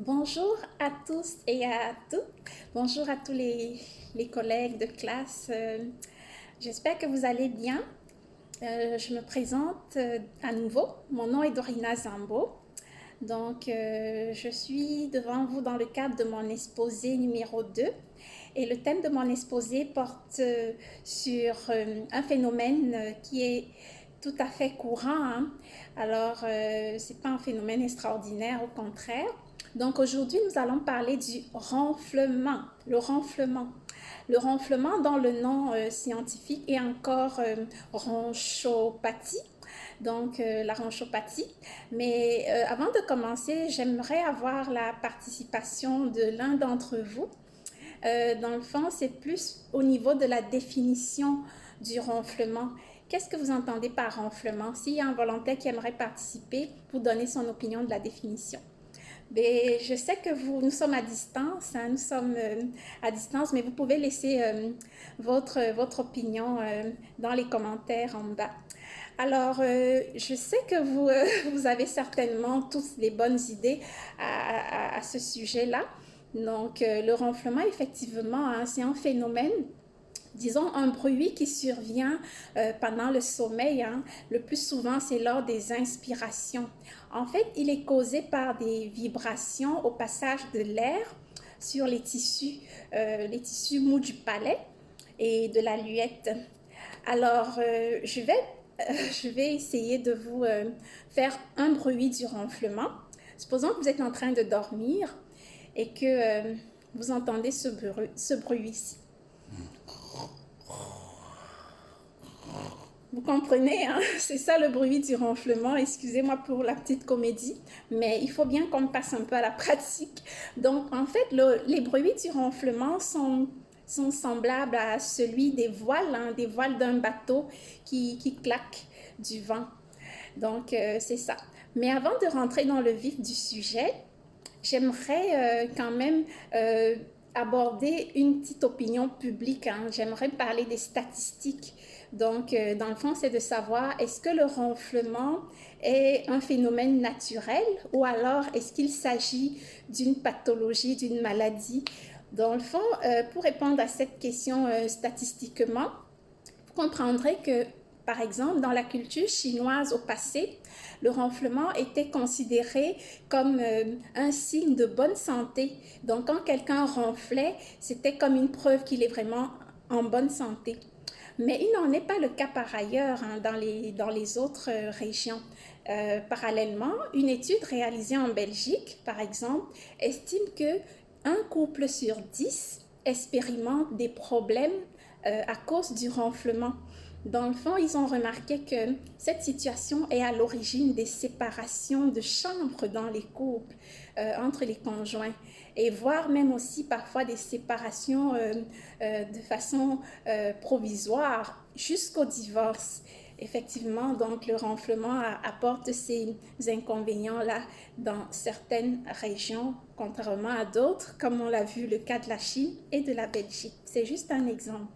Bonjour à tous et à toutes. Bonjour à tous les collègues de classe. J'espère que vous allez bien. Je me présente à nouveau. Mon nom est Dorina Zambo. Je suis devant vous dans le cadre de mon exposé numéro 2. Et le thème de mon exposé porte sur un phénomène qui est tout à fait courant. Hein. C'est pas un phénomène extraordinaire, au contraire. Donc, aujourd'hui, nous allons parler du ronflement. Le ronflement. Le ronflement, dont le nom scientifique est encore ronchopathie. La ronchopathie. Mais avant de commencer, j'aimerais avoir la participation de l'un d'entre vous. Dans le fond, c'est plus au niveau de la définition du ronflement. Qu'est-ce que vous entendez par ronflement? S'il y a un volontaire qui aimerait participer pour donner son opinion de la définition. Mais je sais que nous sommes à distance, hein, nous sommes à distance, mais vous pouvez laisser votre opinion dans les commentaires en bas. Je sais que vous avez certainement tous les bonnes idées à ce sujet-là. Le ronflement, effectivement, hein, c'est un phénomène, disons, un bruit qui survient pendant le sommeil. Hein. Le plus souvent, c'est lors des inspirations. En fait, il est causé par des vibrations au passage de l'air sur les tissus mous du palais et de la luette. Je vais essayer de vous faire un bruit du ronflement. Supposons que vous êtes en train de dormir et que vous entendez ce bruit-ci. Vous comprenez, hein? C'est ça le bruit du ronflement. Excusez-moi pour la petite comédie, mais il faut bien qu'on passe un peu à la pratique. Donc, en fait, les bruits du ronflement sont semblables à celui des voiles, hein, des voiles d'un bateau qui claquent du vent. C'est ça. Mais avant de rentrer dans le vif du sujet, j'aimerais quand même aborder une petite opinion publique. Hein. J'aimerais parler des statistiques. Dans le fond, c'est de savoir est-ce que le ronflement est un phénomène naturel ou alors est-ce qu'il s'agit d'une pathologie, d'une maladie. Dans le fond, pour répondre à cette question statistiquement, vous comprendrez que, par exemple, dans la culture chinoise au passé, le ronflement était considéré comme un signe de bonne santé. Donc, quand quelqu'un ronflait, c'était comme une preuve qu'il est vraiment en bonne santé. Mais il n'en est pas le cas par ailleurs hein, dans les autres régions. Parallèlement, une étude réalisée en Belgique, par exemple, estime que un couple sur 10 expérimente des problèmes à cause du ronflement. Dans le fond, ils ont remarqué que cette situation est à l'origine des séparations de chambre dans les couples, entre les conjoints, et voire même aussi parfois des séparations de façon provisoire jusqu'au divorce. Effectivement, donc le ronflement apporte ces inconvénients-là dans certaines régions, contrairement à d'autres, comme on l'a vu le cas de la Chine et de la Belgique. C'est juste un exemple.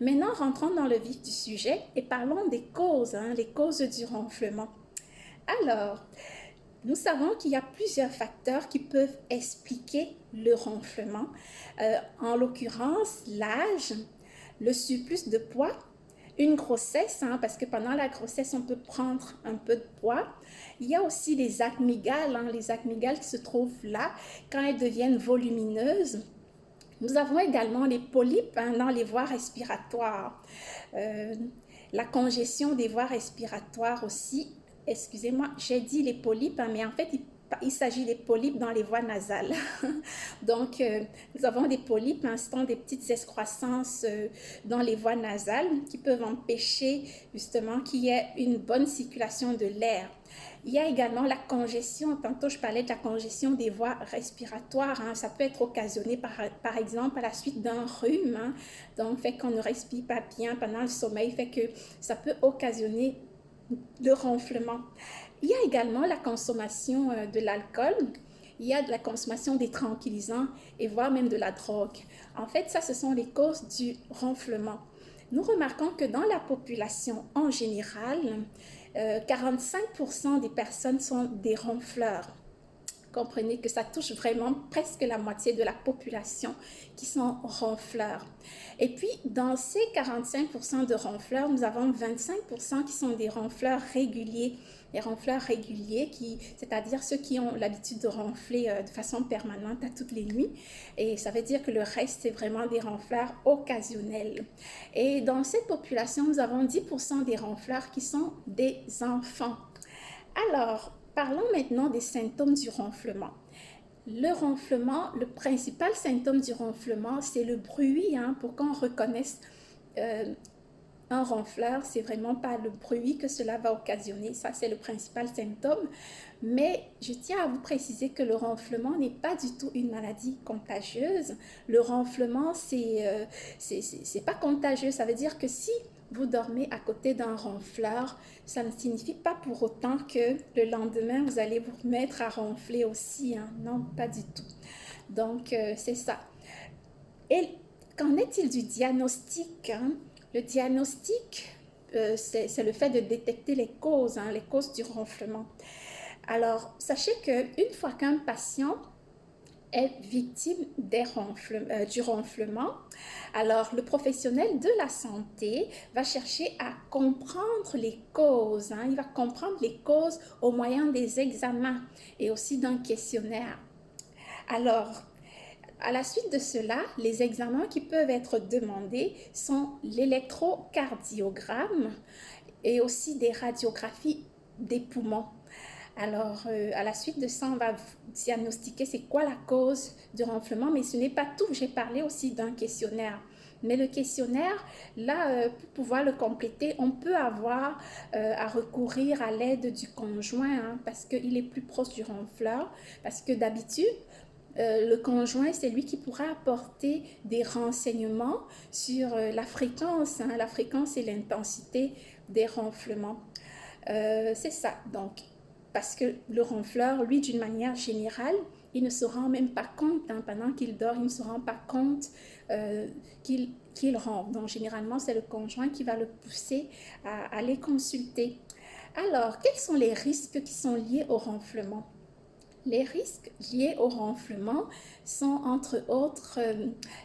Maintenant, rentrons dans le vif du sujet et parlons des causes, hein, les causes du ronflement. Alors, nous savons qu'il y a plusieurs facteurs qui peuvent expliquer le ronflement. En l'occurrence, l'âge, le surplus de poids, une grossesse, hein, parce que pendant la grossesse, on peut prendre un peu de poids. Il y a aussi les amygdales, hein, les amygdales qui se trouvent là quand elles deviennent volumineuses. Nous avons également les polypes hein, dans les voies respiratoires. La congestion des voies respiratoires aussi. Excusez-moi, j'ai dit les polypes, hein, mais en fait, il s'agit des polypes dans les voies nasales. Nous avons des polypes, hein, ce sont des petites excroissances dans les voies nasales qui peuvent empêcher justement qu'il y ait une bonne circulation de l'air. Il y a également la congestion. Tantôt, je parlais de la congestion des voies respiratoires. Hein. Ça peut être occasionné par exemple à la suite d'un rhume. Hein. Donc, fait qu'on ne respire pas bien pendant le sommeil, fait que ça peut occasionner le ronflement. Il y a également la consommation de l'alcool. Il y a de la consommation des tranquillisants et voire même de la drogue. En fait, ça, ce sont les causes du ronflement. Nous remarquons que dans la population en général, 45% des personnes sont des ronfleurs. comprenez que ça touche vraiment presque la moitié de la population qui sont ronfleurs. Et puis, dans ces 45% de ronfleurs, nous avons 25% qui sont des ronfleurs réguliers. Les ronfleurs réguliers, c'est-à-dire ceux qui ont l'habitude de ronfler de façon permanente à toutes les nuits. Et ça veut dire que le reste, c'est vraiment des ronfleurs occasionnels. Et dans cette population, nous avons 10% des ronfleurs qui sont des enfants. Alors, parlons maintenant des symptômes du ronflement. Le ronflement, le principal symptôme du ronflement, c'est le bruit, pour qu'on reconnaisse un ronfleur. C'est vraiment pas le bruit que cela va occasionner, ça c'est le principal symptôme. Mais je tiens à vous préciser que le ronflement n'est pas du tout une maladie contagieuse. Le ronflement, c'est pas contagieux. Ça veut dire que si vous dormez à côté d'un ronfleur, ça ne signifie pas pour autant que le lendemain, vous allez vous remettre à ronfler aussi. Non, pas du tout. Donc, c'est ça. Et qu'en est-il du diagnostic? Le diagnostic, c'est le fait de détecter les causes du ronflement. Alors, sachez qu'une fois qu'un patient est victime du ronflement, alors le professionnel de la santé va chercher à comprendre les causes. Il va comprendre les causes au moyen des examens et aussi d'un questionnaire. Alors, à la suite de cela, les examens qui peuvent être demandés sont l'électrocardiogramme et aussi des radiographies des poumons. Alors, à la suite de ça, on va diagnostiquer c'est quoi la cause du ronflement, mais ce n'est pas tout. J'ai parlé aussi d'un questionnaire. Mais le questionnaire, là, pour pouvoir le compléter, on peut avoir à recourir à l'aide du conjoint, parce qu'il est plus proche du ronfleur, parce que d'habitude, le conjoint, c'est lui qui pourra apporter des renseignements sur la fréquence et l'intensité des ronflements. C'est ça, donc, parce que le ronfleur, lui, d'une manière générale, il ne se rend même pas compte, pendant qu'il dort, il ne se rend pas compte qu'il ronfle. Donc, généralement, c'est le conjoint qui va le pousser à aller consulter. Alors, quels sont les risques qui sont liés au ronflement? Les risques liés au ronflement sont entre autres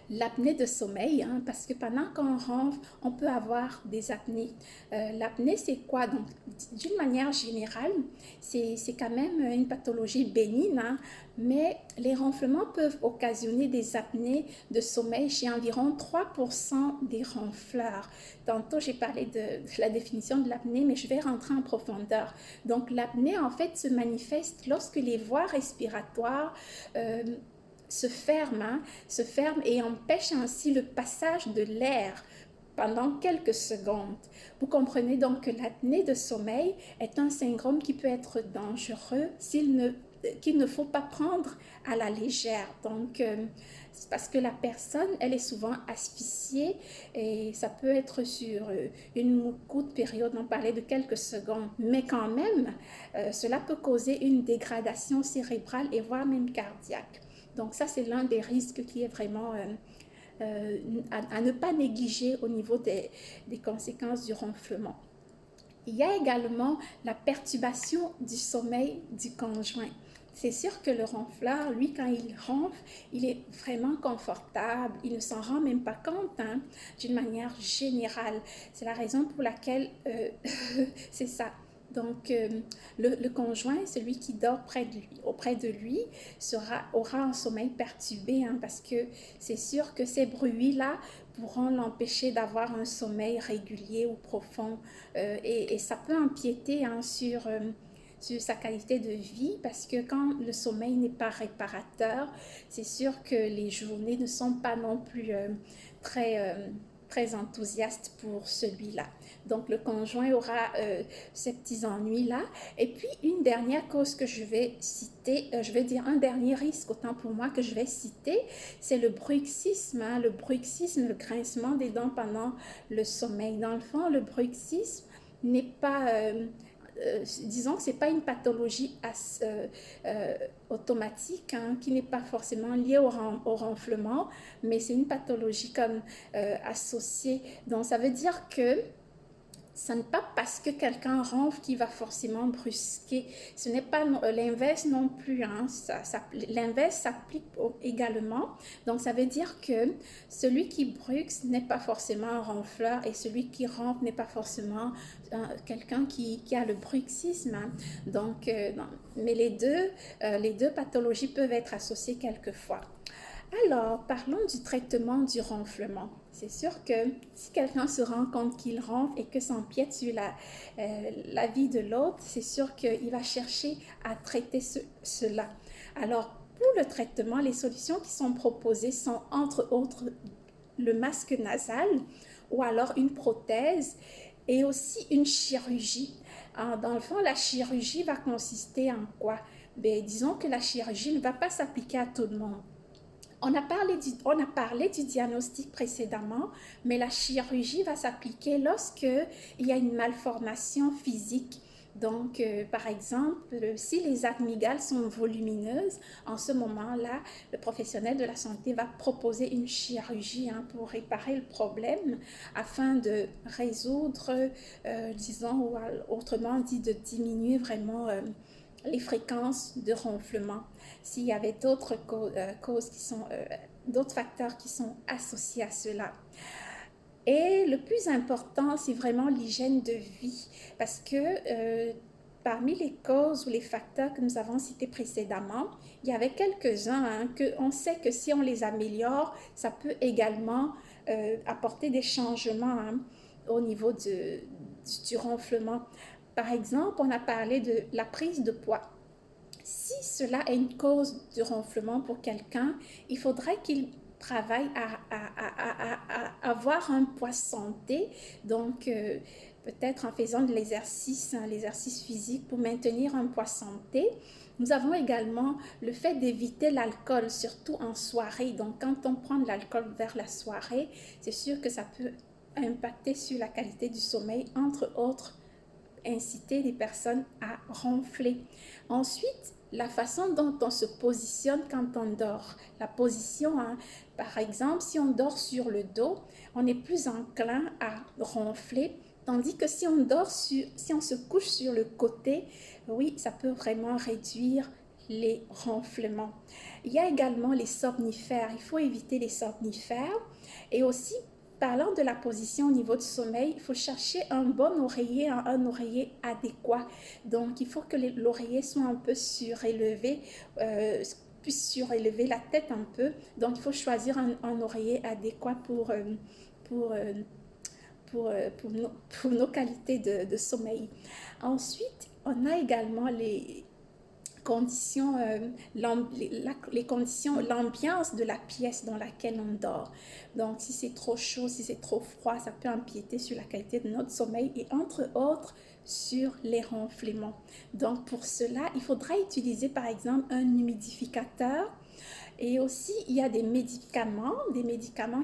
l'apnée de sommeil, parce que pendant qu'on ronfle, on peut avoir des apnées. L'apnée, c'est quoi? Donc, d'une manière générale, c'est quand même une pathologie bénigne, mais les ronflements peuvent occasionner des apnées de sommeil chez environ 3% des ronfleurs. Tantôt, j'ai parlé de la définition de l'apnée, mais je vais rentrer en profondeur. Donc, l'apnée, en fait, se manifeste lorsque les voies respiratoires se ferment et empêchent ainsi le passage de l'air pendant quelques secondes. Vous comprenez donc que l'apnée de sommeil est un syndrome qui peut être dangereux qu'il ne faut pas prendre à la légère. Donc, c'est parce que la personne, elle est souvent asphyxiée et ça peut être sur une courte période, on parlait de quelques secondes, mais quand même, cela peut causer une dégradation cérébrale et voire même cardiaque. Donc ça, c'est l'un des risques qui est vraiment à ne pas négliger au niveau des conséquences du ronflement. Il y a également la perturbation du sommeil du conjoint. C'est sûr que le ronfleur, lui, quand il ronfle, il est vraiment confortable. Il ne s'en rend même pas compte, d'une manière générale. C'est la raison pour laquelle c'est ça. Donc, le conjoint, celui qui dort auprès de lui, aura un sommeil perturbé, parce que c'est sûr que ces bruits-là pourront l'empêcher d'avoir un sommeil régulier ou profond. Et ça peut empiéter sur sa qualité de vie, parce que quand le sommeil n'est pas réparateur, c'est sûr que les journées ne sont pas non plus très enthousiastes pour celui-là. Donc, le conjoint aura ces petits ennuis-là. Et puis, une dernière cause que je vais citer, je vais dire un dernier risque, autant pour moi que je vais citer, c'est le bruxisme. Le bruxisme, le grincement des dents pendant le sommeil. Dans le fond, le bruxisme n'est pas... disons que ce n'est pas une pathologie automatique, qui n'est pas forcément liée au ronflement, mais c'est une pathologie comme associée. Donc, ça veut dire que Ce n'est pas parce que quelqu'un ronfle qu'il va forcément brusquer. Ce n'est pas l'inverse non plus. Hein. L'inverse s'applique également. Donc, ça veut dire que celui qui bruxe n'est pas forcément un ronfleur et celui qui ronfle n'est pas forcément quelqu'un qui a le bruxisme. Hein. Donc, non. Mais les deux pathologies peuvent être associées quelquefois. Alors, parlons du traitement du ronflement. C'est sûr que si quelqu'un se rend compte qu'il ronfle et que ça empiète sur la vie de l'autre, c'est sûr qu'il va chercher à traiter cela. Alors, pour le traitement, les solutions qui sont proposées sont entre autres le masque nasal ou alors une prothèse et aussi une chirurgie. Dans le fond, la chirurgie va consister en quoi? Bien, disons que la chirurgie ne va pas s'appliquer à tout le monde. On a parlé du diagnostic précédemment, mais la chirurgie va s'appliquer lorsque il y a une malformation physique. Donc, par exemple, si les amygdales sont volumineuses, en ce moment-là, le professionnel de la santé va proposer une chirurgie pour réparer le problème afin de résoudre, disons, ou autrement dit, de diminuer vraiment les fréquences de ronflement. S'il y avait d'autres causes qui sont, d'autres facteurs qui sont associés à cela. Et le plus important, c'est vraiment l'hygiène de vie, parce que parmi les causes ou les facteurs que nous avons cités précédemment, il y avait quelques-uns qu'on sait que si on les améliore, ça peut également apporter des changements au niveau du ronflement. Par exemple, on a parlé de la prise de poids. Si cela est une cause de ronflement pour quelqu'un, il faudrait qu'il travaille à avoir un poids santé, donc peut-être en faisant de l'exercice physique pour maintenir un poids santé. Nous avons également le fait d'éviter l'alcool, surtout en soirée. Donc quand on prend de l'alcool vers la soirée, c'est sûr que ça peut impacter sur la qualité du sommeil, entre autres inciter les personnes à ronfler. Ensuite, la façon dont on se positionne quand on dort. La position, par exemple, si on dort sur le dos, on est plus enclin à ronfler, tandis que si on se couche sur le côté, oui, ça peut vraiment réduire les ronflements. Il y a également les somnifères. Il faut éviter les somnifères et aussi parlant de la position au niveau du sommeil, il faut chercher un bon oreiller, un oreiller adéquat. Donc, il faut que l'oreiller soit un peu surélevé, puisse surélever la tête un peu. Donc, il faut choisir un oreiller adéquat pour, pour nos qualités de sommeil. Ensuite, on a également les conditions, les conditions, l'ambiance de la pièce dans laquelle on dort. Donc, si c'est trop chaud, si c'est trop froid, ça peut empiéter sur la qualité de notre sommeil et entre autres sur les ronflements. Donc, pour cela, il faudra utiliser par exemple un humidificateur. Et aussi, il y a des médicaments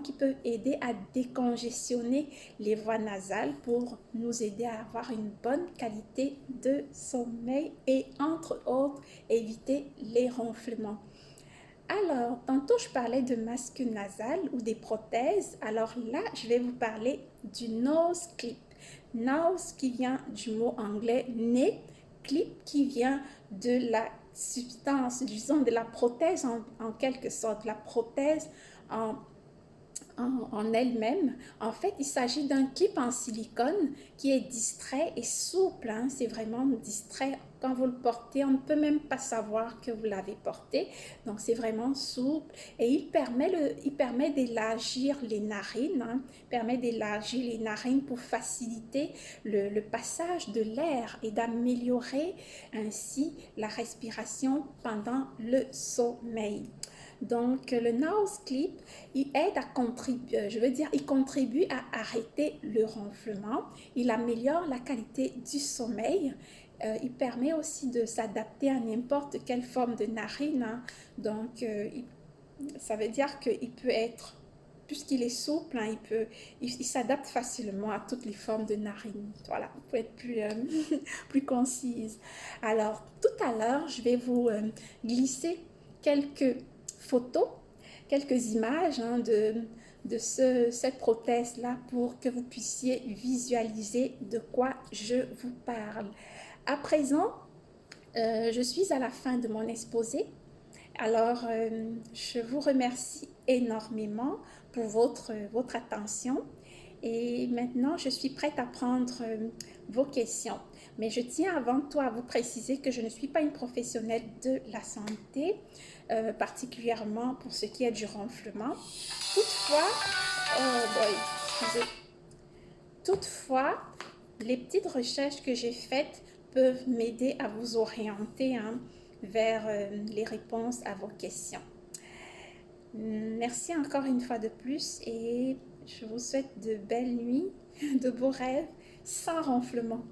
qui peuvent aider à décongestionner les voies nasales pour nous aider à avoir une bonne qualité de sommeil et, entre autres, éviter les ronflements. Alors, tantôt, je parlais de masque nasal ou des prothèses. Alors là, je vais vous parler du nose clip. Nose qui vient du mot anglais nez, clip qui vient de la substance, disons de la prothèse en quelque sorte, la prothèse en elle-même. En fait, il s'agit d'un clip en silicone qui est distrait et souple. C'est vraiment distrait. Quand vous le portez, on ne peut même pas savoir que vous l'avez porté. Donc, c'est vraiment souple et il permet d'élargir les narines. Permet d'élargir les narines pour faciliter le passage de l'air et d'améliorer ainsi la respiration pendant le sommeil. Donc, le nose clip, il aide à contribuer, il contribue à arrêter le ronflement. Il améliore la qualité du sommeil. Il permet aussi de s'adapter à n'importe quelle forme de narine. Donc, ça veut dire qu'il peut être, puisqu'il est souple, il s'adapte facilement à toutes les formes de narines. Voilà, pour être plus concise. Alors, tout à l'heure, je vais vous glisser quelques photos, quelques images cette prothèse-là pour que vous puissiez visualiser de quoi je vous parle. À présent, je suis à la fin de mon exposé. Alors, je vous remercie énormément pour votre attention. Et maintenant, je suis prête à prendre vos questions. Mais je tiens avant tout à vous préciser que je ne suis pas une professionnelle de la santé, particulièrement pour ce qui est du ronflement. Toutefois, oh boy, excusez. Toutefois, les petites recherches que j'ai faites peuvent m'aider à vous orienter vers les réponses à vos questions. Merci encore une fois de plus et je vous souhaite de belles nuits, de beaux rêves, sans ronflement.